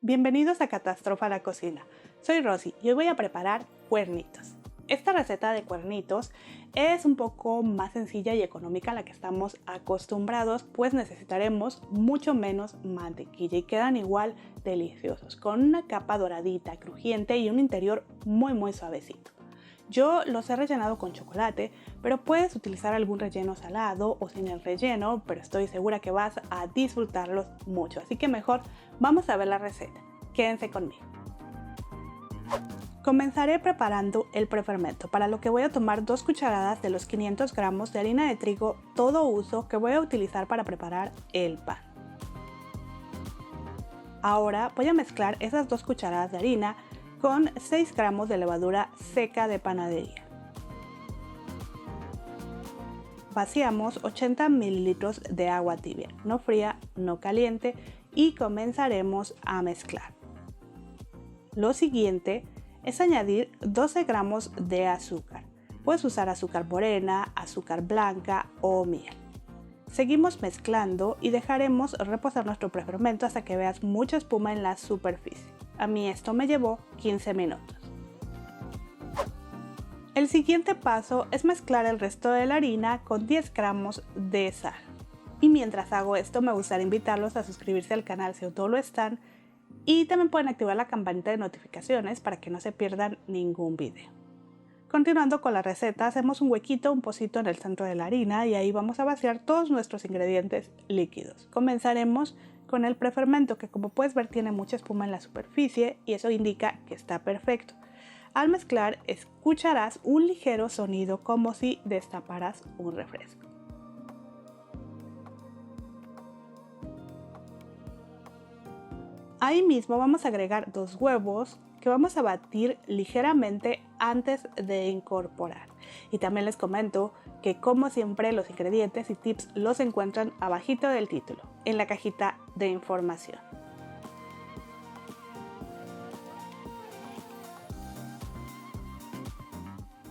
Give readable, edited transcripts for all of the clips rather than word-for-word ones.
Bienvenidos a Catástrofe la Cocina. Soy Rosy y hoy voy a preparar cuernitos. Esta receta de cuernitos es un poco más sencilla y económica a la que estamos acostumbrados, pues necesitaremos mucho menos mantequilla y quedan igual deliciosos, con una capa doradita, crujiente y un interior muy suavecito. Yo los he rellenado con chocolate, pero puedes utilizar algún relleno salado o sin el relleno, pero estoy segura que vas a disfrutarlos mucho, así que mejor vamos a ver la receta. Quédense conmigo. Comenzaré preparando el prefermento, para lo que voy a tomar 2 cucharadas de los 500 gramos de harina de trigo todo uso que voy a utilizar para preparar el pan. Ahora voy a mezclar esas 2 cucharadas de harina con 6 gramos de levadura seca de panadería. Vaciamos 80 mililitros de agua tibia, no fría, no caliente, y comenzaremos a mezclar. Lo siguiente es añadir 12 gramos de azúcar. Puedes usar azúcar morena, azúcar blanca o miel. Seguimos mezclando y dejaremos reposar nuestro prefermento hasta que veas mucha espuma en la superficie. A mí esto me llevó 15 minutos. El siguiente paso es mezclar el resto de la harina con 10 gramos de sal. Y mientras hago esto me gustaría invitarlos a suscribirse al canal si aún no lo están, y también pueden activar la campanita de notificaciones para que no se pierdan ningún video. Continuando con la receta, hacemos un huequito, un pocito en el centro de la harina y ahí vamos a vaciar todos nuestros ingredientes líquidos. Comenzaremos con el prefermento, que como puedes ver tiene mucha espuma en la superficie y eso indica que está perfecto. Al mezclar escucharás un ligero sonido como si destaparas un refresco. Ahí mismo vamos a agregar 2 huevos que vamos a batir ligeramente antes de incorporar. Y también les comento que, como siempre, los ingredientes y tips los encuentran abajito del título, en la cajita de información.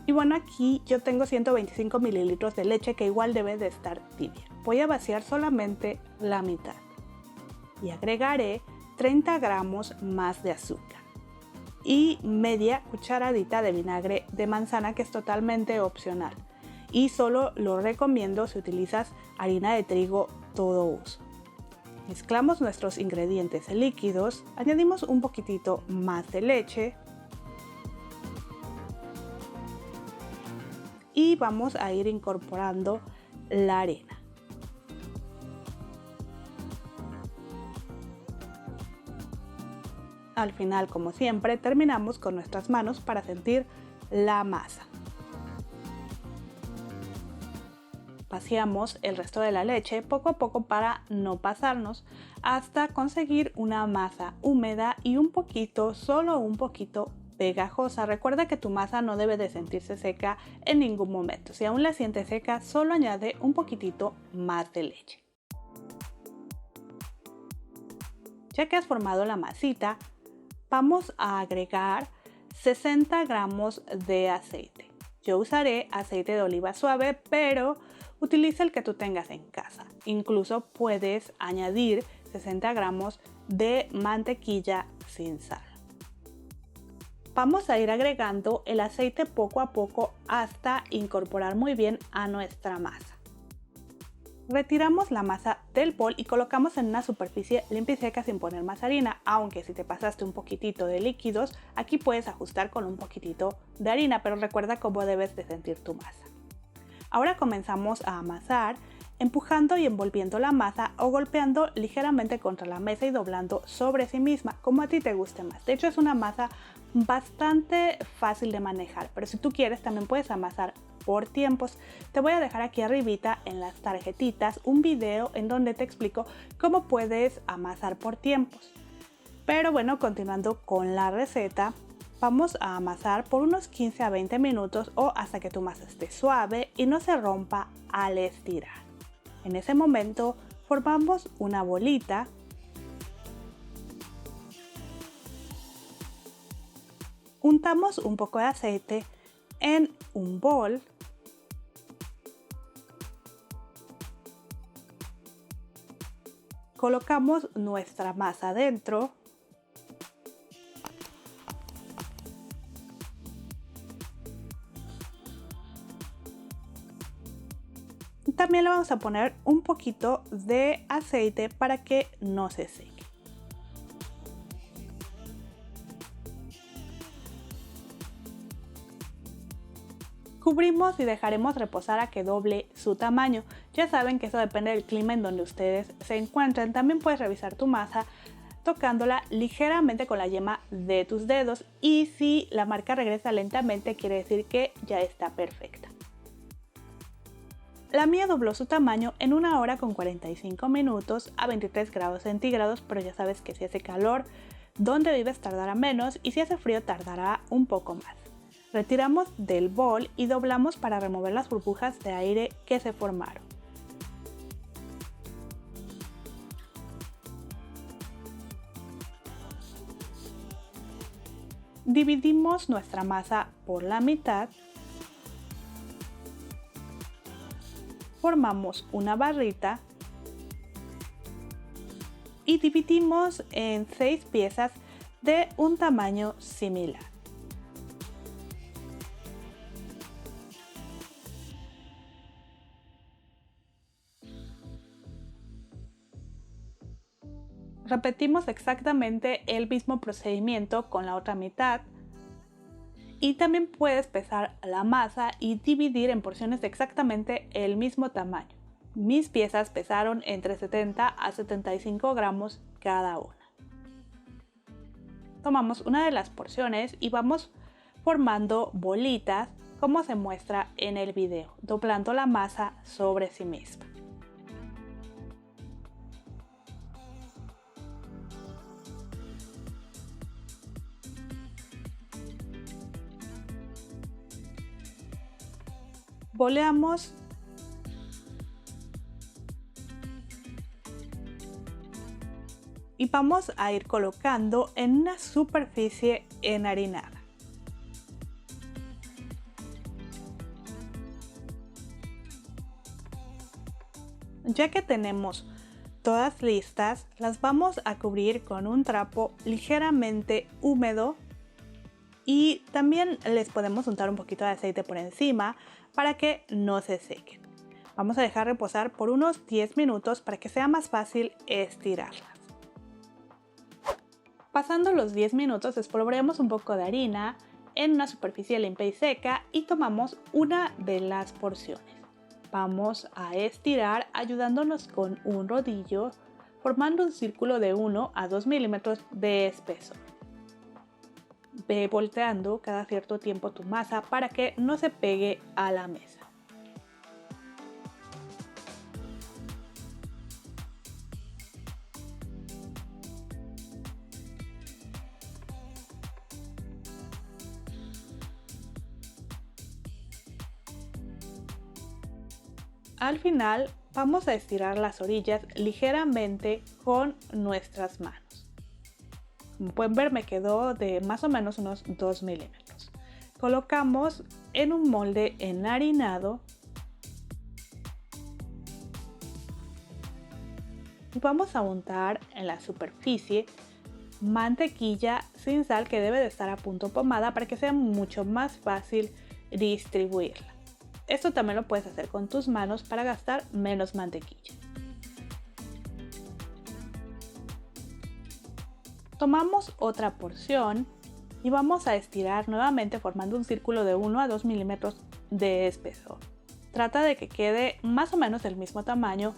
Y bueno, aquí yo tengo 125 mililitros de leche que igual debe de estar tibia. Voy a vaciar solamente la mitad y agregaré 30 gramos más de azúcar y media cucharadita de vinagre de manzana, que es totalmente opcional y solo lo recomiendo si utilizas harina de trigo todo uso. Mezclamos nuestros ingredientes líquidos, añadimos un poquitito más de leche y vamos a ir incorporando la harina. Al final, como siempre, terminamos con nuestras manos para sentir la masa. Vaciamos el resto de la leche poco a poco para no pasarnos, hasta conseguir una masa húmeda y un poquito, solo un poquito pegajosa. Recuerda que tu masa no debe de sentirse seca en ningún momento. Si aún la sientes seca, solo añade un poquitito más de leche. Ya que has formado la masita, vamos a agregar 60 gramos de aceite. Yo usaré aceite de oliva suave, pero utiliza el que tú tengas en casa. Incluso puedes añadir 60 gramos de mantequilla sin sal. Vamos a ir agregando el aceite poco a poco hasta incorporar muy bien a nuestra masa. Retiramos la masa del bol y colocamos en una superficie limpia y seca sin poner más harina, aunque si te pasaste un poquitito de líquidos, aquí puedes ajustar con un poquitito de harina, pero recuerda cómo debes de sentir tu masa. Ahora comenzamos a amasar, empujando y envolviendo la masa o golpeando ligeramente contra la mesa y doblando sobre sí misma, como a ti te guste más. De hecho, es una masa bastante fácil de manejar, pero si tú quieres también puedes amasar por tiempos. Te voy a dejar aquí arribita en las tarjetitas un video en donde te explico cómo puedes amasar por tiempos. Pero bueno, continuando con la receta, vamos a amasar por unos 15 a 20 minutos o hasta que tu masa esté suave y no se rompa al estirar. En ese momento formamos una bolita . Untamos un poco de aceite en un bol . Colocamos nuestra masa dentro También le vamos a poner un poquito de aceite para que no se seque. Cubrimos y dejaremos reposar a que doble su tamaño. Ya saben que eso depende del clima en donde ustedes se encuentren. También puedes revisar tu masa tocándola ligeramente con la yema de tus dedos, y si la marca regresa lentamente quiere decir que ya está perfecta. La mía dobló su tamaño en 1 hora con 45 minutos a 23 grados centígrados, pero ya sabes que si hace calor donde vives tardará menos y si hace frío tardará un poco más. Retiramos del bol y doblamos para remover las burbujas de aire que se formaron. Dividimos nuestra masa por la mitad. Formamos una barrita y dividimos en 6 piezas de un tamaño similar. Repetimos exactamente el mismo procedimiento con la otra mitad. Y también puedes pesar la masa y dividir en porciones de exactamente el mismo tamaño. Mis piezas pesaron entre 70 a 75 gramos cada una. Tomamos una de las porciones y vamos formando bolitas como se muestra en el video, doblando la masa sobre sí misma. Boleamos y vamos a ir colocando en una superficie enharinada. Ya que tenemos todas listas, las vamos a cubrir con un trapo ligeramente húmedo y también les podemos untar un poquito de aceite por encima para que no se sequen. Vamos a dejar reposar por unos 10 minutos para que sea más fácil estirarlas. Pasando los 10 minutos, espolvoreamos un poco de harina en una superficie limpia y seca y tomamos una de las porciones. Vamos a estirar ayudándonos con un rodillo, formando un círculo de 1 a 2 milímetros de espesor. Ve volteando cada cierto tiempo tu masa para que no se pegue a la mesa. Al final vamos a estirar las orillas ligeramente con nuestras manos. Como pueden ver, me quedó de más o menos unos 2 milímetros. Colocamos en un molde enharinado y vamos a untar en la superficie mantequilla sin sal, que debe de estar a punto pomada para que sea mucho más fácil distribuirla. Esto también lo puedes hacer con tus manos para gastar menos mantequilla. Tomamos otra porción y vamos a estirar nuevamente formando un círculo de 1 a 2 milímetros de espesor. Trata de que quede más o menos del mismo tamaño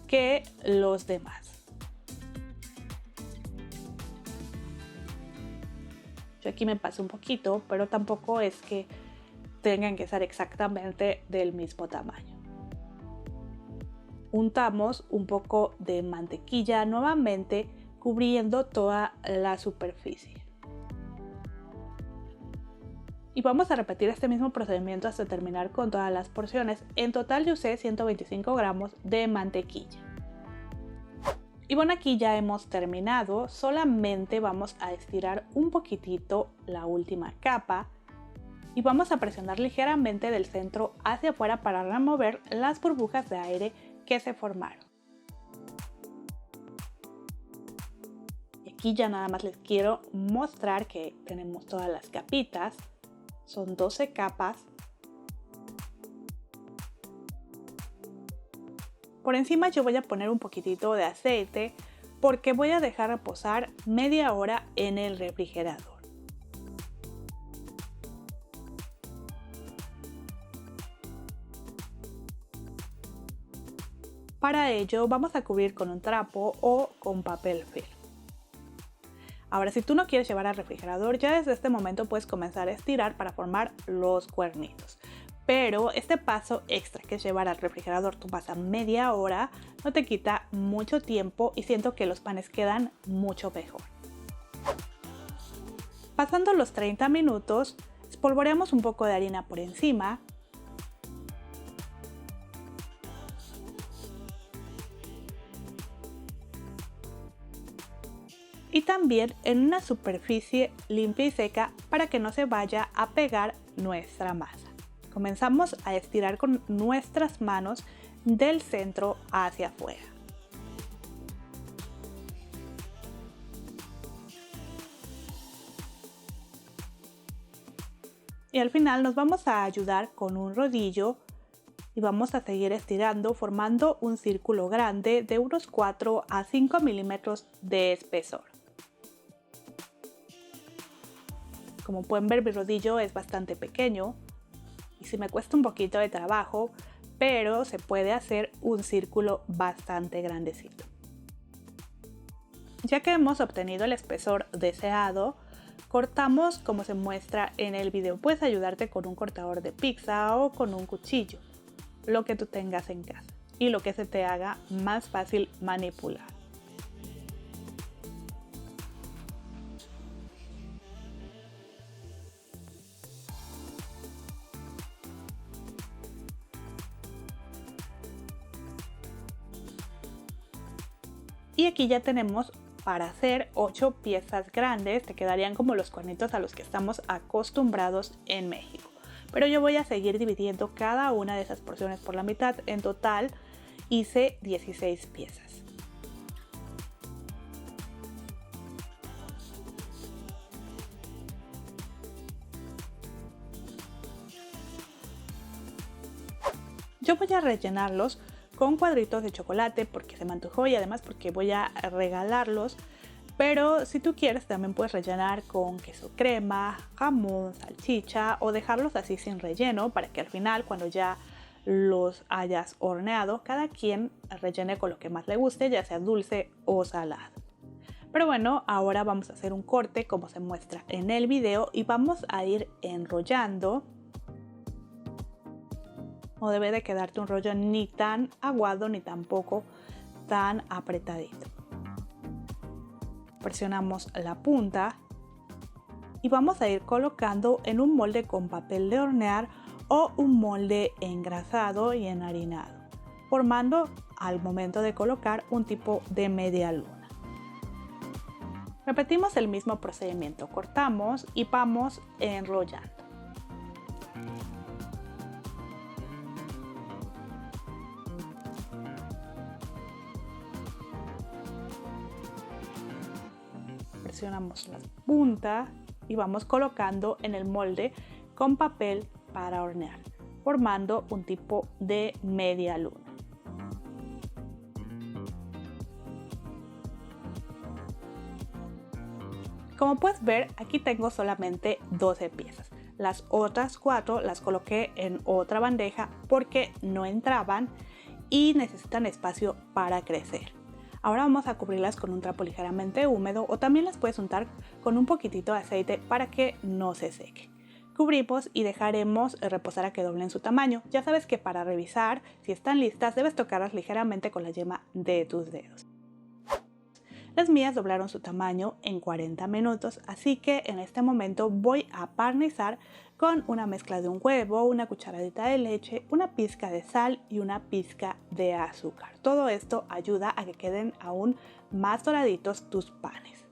que los demás. Yo aquí me pasé un poquito, pero tampoco es que tengan que ser exactamente del mismo tamaño. Untamos un poco de mantequilla nuevamente, cubriendo toda la superficie. Y vamos a repetir este mismo procedimiento hasta terminar con todas las porciones. En total yo usé 125 gramos de mantequilla. Y bueno, aquí ya hemos terminado. Solamente vamos a estirar un poquitito la última capa y vamos a presionar ligeramente del centro hacia afuera para remover las burbujas de aire que se formaron. Aquí ya nada más les quiero mostrar que tenemos todas las capitas. Son 12 capas. Por encima yo voy a poner un poquitito de aceite porque voy a dejar reposar media hora en el refrigerador. Para ello vamos a cubrir con un trapo o con papel film. Ahora, si tú no quieres llevar al refrigerador, ya desde este momento puedes comenzar a estirar para formar los cuernitos. Pero este paso extra, que es llevar al refrigerador tu masa media hora, no te quita mucho tiempo y siento que los panes quedan mucho mejor. Pasando los 30 minutos, espolvoreamos un poco de harina por encima. Y también en una superficie limpia y seca para que no se vaya a pegar nuestra masa. Comenzamos a estirar con nuestras manos del centro hacia afuera. Y al final nos vamos a ayudar con un rodillo y vamos a seguir estirando formando un círculo grande de unos 4 a 5 milímetros de espesor. Como pueden ver, mi rodillo es bastante pequeño y sí me cuesta un poquito de trabajo, pero se puede hacer un círculo bastante grandecito. Ya que hemos obtenido el espesor deseado, cortamos como se muestra en el video. Puedes ayudarte con un cortador de pizza o con un cuchillo, lo que tú tengas en casa y lo que se te haga más fácil manipular. Y aquí ya tenemos para hacer 8 piezas grandes, te quedarían como los cuernitos a los que estamos acostumbrados en México. Pero yo voy a seguir dividiendo cada una de esas porciones por la mitad. En total hice 16 piezas. Yo voy a rellenarlos con cuadritos de chocolate porque se me antojó y además porque voy a regalarlos. Pero si tú quieres también puedes rellenar con queso crema, jamón, salchicha o dejarlos así sin relleno para que al final, cuando ya los hayas horneado, cada quien rellene con lo que más le guste, ya sea dulce o salado. Pero bueno, ahora vamos a hacer un corte como se muestra en el video y vamos a ir enrollando. No debe de quedarte un rollo ni tan aguado ni tampoco tan apretadito. Presionamos la punta y vamos a ir colocando en un molde con papel de hornear o un molde engrasado y enharinado, formando al momento de colocar un tipo de media luna. Repetimos el mismo procedimiento, cortamos y vamos enrollando. Presionamos la punta y vamos colocando en el molde con papel para hornear, formando un tipo de media luna. Como puedes ver, aquí tengo solamente 12 piezas. Las otras 4 las coloqué en otra bandeja porque no entraban y necesitan espacio para crecer. Ahora vamos a cubrirlas con un trapo ligeramente húmedo o también las puedes untar con un poquitito de aceite para que no se seque. Cubrimos y dejaremos reposar a que doblen su tamaño. Ya sabes que para revisar si están listas debes tocarlas ligeramente con la yema de tus dedos. Las mías doblaron su tamaño en 40 minutos, así que en este momento voy a barnizar con una mezcla de un huevo, una cucharadita de leche, una pizca de sal y una pizca de azúcar. Todo esto ayuda a que queden aún más doraditos tus panes.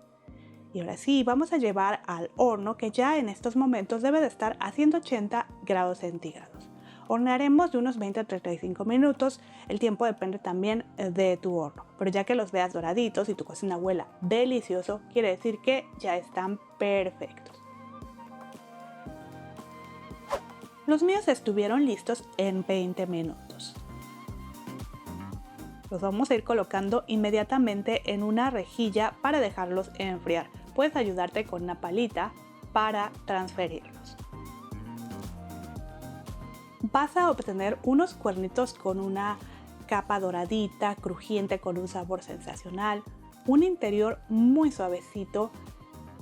Y ahora sí, vamos a llevar al horno, que ya en estos momentos debe de estar a 180 grados centígrados. Hornearemos de unos 20 a 35 minutos, el tiempo depende también de tu horno, pero ya que los veas doraditos y tu cocina huela delicioso, quiere decir que ya están perfectos. Los míos estuvieron listos en 20 minutos. Los vamos a ir colocando inmediatamente en una rejilla para dejarlos enfriar. Puedes ayudarte con una palita para transferirlos. Vas a obtener unos cuernitos con una capa doradita, crujiente, con un sabor sensacional, un interior muy suavecito,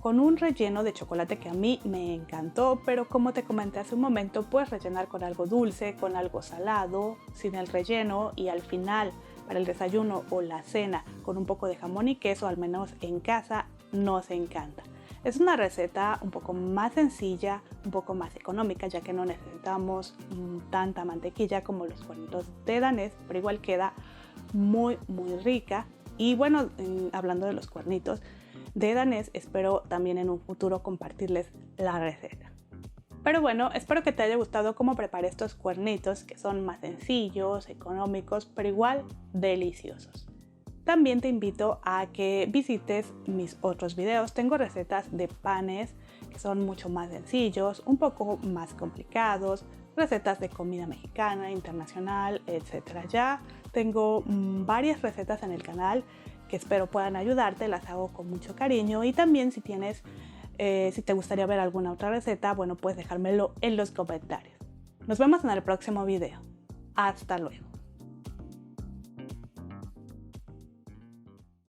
con un relleno de chocolate que a mí me encantó, pero como te comenté hace un momento, puedes rellenar con algo dulce, con algo salado, sin el relleno, y al final, para el desayuno o la cena, con un poco de jamón y queso, al menos en casa, nos encanta. Es una receta un poco más sencilla, un poco más económica, ya que no necesitamos tanta mantequilla como los cuernitos de danés, pero igual queda muy rica. Y bueno, hablando de los cuernitos de danés, espero también en un futuro compartirles la receta. Pero bueno, espero que te haya gustado cómo preparé estos cuernitos, que son más sencillos, económicos, pero igual deliciosos. También te invito a que visites mis otros videos. Tengo recetas de panes que son mucho más sencillos, un poco más complicados, recetas de comida mexicana, internacional, etc. Ya tengo varias recetas en el canal que espero puedan ayudarte, las hago con mucho cariño, y también si te gustaría ver alguna otra receta, bueno, puedes dejármelo en los comentarios. Nos vemos en el próximo video. Hasta luego.